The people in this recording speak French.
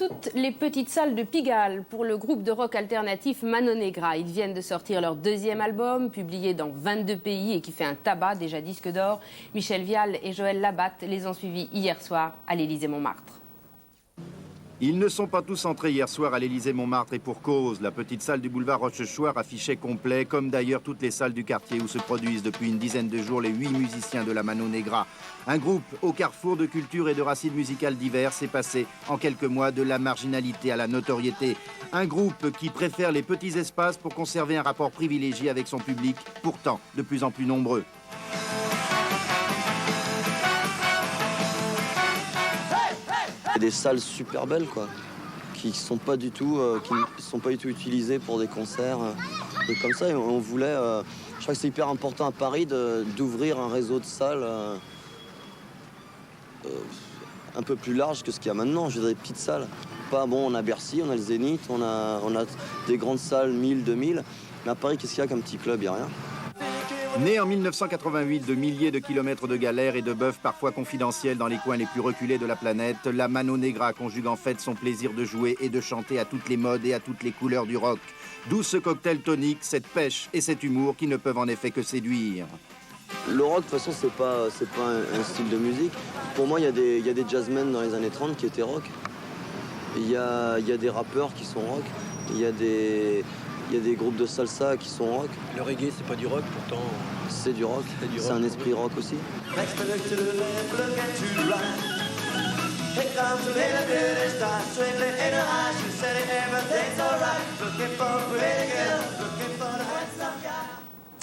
toutes les petites salles de Pigalle pour le groupe de rock alternatif Mano Negra. Ils viennent de sortir leur deuxième album, publié dans 22 pays et qui fait un tabac, déjà disque d'or. Michel Vial et Joël Labatte les ont suivis hier soir à l'Élysée-Montmartre. Ils ne sont pas tous entrés hier soir à l'Élysée-Montmartre et pour cause. La petite salle du boulevard Rochechouart affichait complet, comme d'ailleurs toutes les salles du quartier où se produisent depuis une dizaine de jours les 8 musiciens de la Mano Negra. Un groupe au carrefour de cultures et de racines musicales diverses est passé en quelques mois de la marginalité à la notoriété. Un groupe qui préfère les petits espaces pour conserver un rapport privilégié avec son public, pourtant de plus en plus nombreux. Des salles super belles quoi, qui sont pas du tout, utilisées pour des concerts et comme ça. Et on voulait, je crois que c'est hyper important à Paris d'ouvrir un réseau de salles un peu plus large que ce qu'il y a maintenant. Je veux dire, des petites salles. Pas bon, on a Bercy, on a le Zénith, on a des grandes salles 1000, 2000. Mais à Paris, qu'est-ce qu'il y a comme petit club? Il y a rien. Né en 1988 de milliers de kilomètres de galères et de bœufs parfois confidentiels dans les coins les plus reculés de la planète, la Mano Negra conjugue en fait son plaisir de jouer et de chanter à toutes les modes et à toutes les couleurs du rock. D'où ce cocktail tonique, cette pêche et cet humour qui ne peuvent en effet que séduire. Le rock, de toute façon, c'est pas un style de musique. Pour moi, il y a des jazzmen dans les années 30 qui étaient rock. Il y a des rappeurs qui sont rock. Il y a des groupes de salsa qui sont rock. Le reggae, c'est pas du rock, pourtant. C'est du rock. C'est un esprit rock aussi.